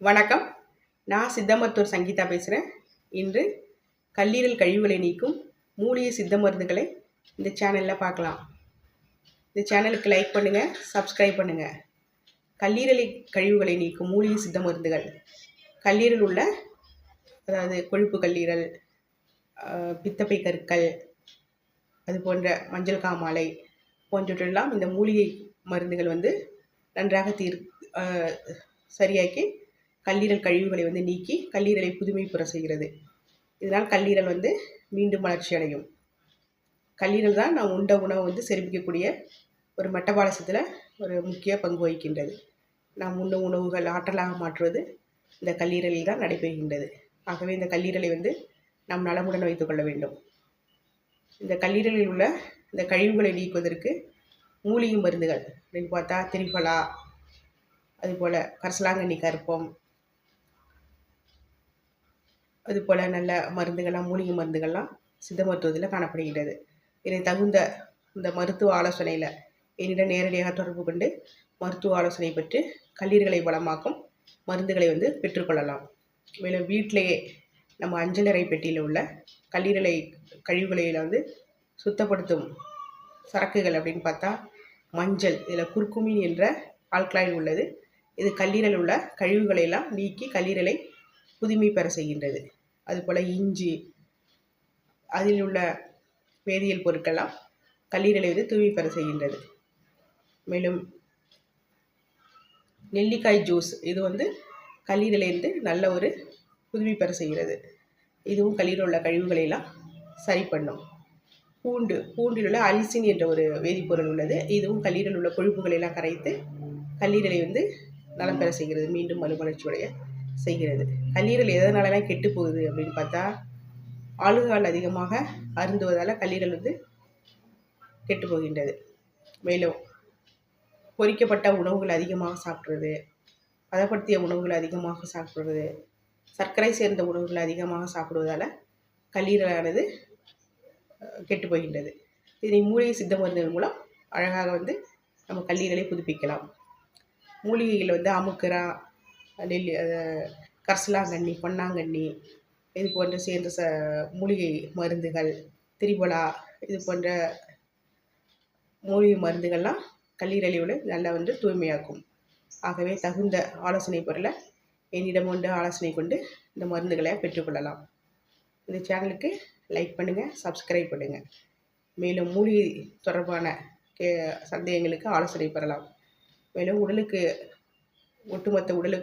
வணக்கம். நான் சித்த மருத்துவர் சங்கீதா பேசுகிறேன். இன்று கல்லீரல் கழிவுகளை நீக்கும் மூலிகை சித்த மருந்துகளை இந்த சேனலில் பார்க்கலாம். இந்த சேனலுக்கு லைக் பண்ணுங்கள், சப்ஸ்கிரைப் பண்ணுங்கள். கல்லீரலை கழிவுகளை நீக்கும் மூலிகை சித்த மருந்துகள். கல்லீரல் உள்ள அதாவது கொழுப்பு கல்லீரல், பித்தப்பை கற்கள், அது போன்ற மஞ்சள் காமாலை போன்றவற்றெல்லாம் இந்த மூலிகை மருந்துகள் நன்றாக சரியாக்கி கல்லீரல் கழிவுகளை நீக்கி கல்லீரலை புதுமை பெற செய்கிறது. இதனால் கல்லீரல் மீண்டும் வளர்ச்சி அடையும். கல்லீரல் தான் நாம் உண்ட உணவை செரிப்பிக்கக்கூடிய ஒரு மெட்டபாலிசத்தில் ஒரு முக்கிய பங்கு வகிக்கின்றது. நாம் உண்ணும் உணவுகள் ஆற்றலாக மாற்றுவது இந்த கல்லீரலில் தான் நடைபெறுகின்றது. ஆகவே இந்த கல்லீரலை நாம் நலமுடன் வைத்துக்கொள்ள வேண்டும். இந்த கல்லீரலில் உள்ள இந்த கழிவுகளை நீக்குவதற்கு மூலிகை மருந்துகள் அப்படின்னு பார்த்தா திரிபலா, அதுபோல் கரிசலாங்கண்ணி கருப்பம், அதுபோல் நல்ல மருந்துகள்லாம் மூலிகை மருந்துகள்லாம் சித்த மருத்துவத்தில் காணப்படுகின்றது. இதை தகுந்த இந்த மருத்துவ ஆலோசனையில் என்னிடம் நேரடியாக தொடர்பு கொண்டு மருத்துவ ஆலோசனை பெற்று கல்லீரலை வளமாக்கும் மருந்துகளை பெற்றுக்கொள்ளலாம். மேலும் வீட்டிலேயே நம்ம அஞ்சலறை பெட்டியில் உள்ள கல்லீரலை கழிவுகளை சுத்தப்படுத்தும் சரக்குகள் அப்படின்னு பார்த்தா மஞ்சள், இதில் குர்குமின் என்ற ஆல்கலாய்டு உள்ளது. இது கல்லீரல் உள்ள கழிவுகளையெல்லாம் நீக்கி கல்லீரலை புதுமை பெற செய்கின்றது. அதுபோல் இஞ்சி, அதில் உள்ள வேதியியல் பொருட்கள்லாம் கல்லீரலை தூய்மை பெற செய்கின்றது. மேலும் நெல்லிக்காய் ஜூஸ், இது கல்லீரலிருந்து நல்ல ஒரு புதுமை பெற செய்கிறது. இதுவும் கல்லீரல் உள்ள கழிவுகளையெல்லாம் சரி பண்ணும். பூண்டில் உள்ள அலிசின் என்ற ஒரு வேதிப்பொருள் உள்ளது. இதுவும் கல்லீரல் உள்ள கொழுப்புகளெல்லாம் கரைத்து கல்லீரலை நலம் பெற செய்கிறது, மீண்டும் மறுமலர்ச்சியுடைய செய்கிறது. கல்லீரல் எதனாலலாம் கெட்டு போகுது அப்படின்னு பார்த்தா ஆல்கஹால் அதிகமாக அருந்துவதால் கல்லீரல் கெட்டு போகின்றது. மேலும் பொரிக்கப்பட்ட உணவுகள் அதிகமாக சாப்பிட்றது, பதப்படுத்திய உணவுகள் அதிகமாக சாப்பிட்றது, சர்க்கரை சேர்ந்த உணவுகள் அதிகமாக சாப்பிடுவதால் கல்லீரலானது கெட்டு போகின்றது. இதனை மூலிகை சித்த மருந்துகள் மூலம் அழகாக நம்ம கல்லீரலை புதுப்பிக்கலாம். மூலிகைகள் அமுக்கரா, கரிசலாங்கண்ணி, பொன்னாங்கண்ணி, இது போன்ற சேர்ந்த மூலிகை மருந்துகள், திரிபலா, இது போன்ற மூலிகை மருந்துகள்லாம் கல்லீரலை நல்லா தூய்மையாக்கும். ஆகவே தகுந்த ஆலோசனை பொருளை என்னிடம் ஆலோசனை கொண்டு இந்த மருந்துகளை பெற்றுக்கொள்ளலாம். இந்த சேனலுக்கு லைக் பண்ணுங்கள், சப்ஸ்கிரைப் பண்ணுங்கள். மேலும் மூலிகை தொடர்பான சந்தேகங்களுக்கு ஆலோசனை பெறலாம். மேலும் ஒட்டுமொத்த உடலுக்கு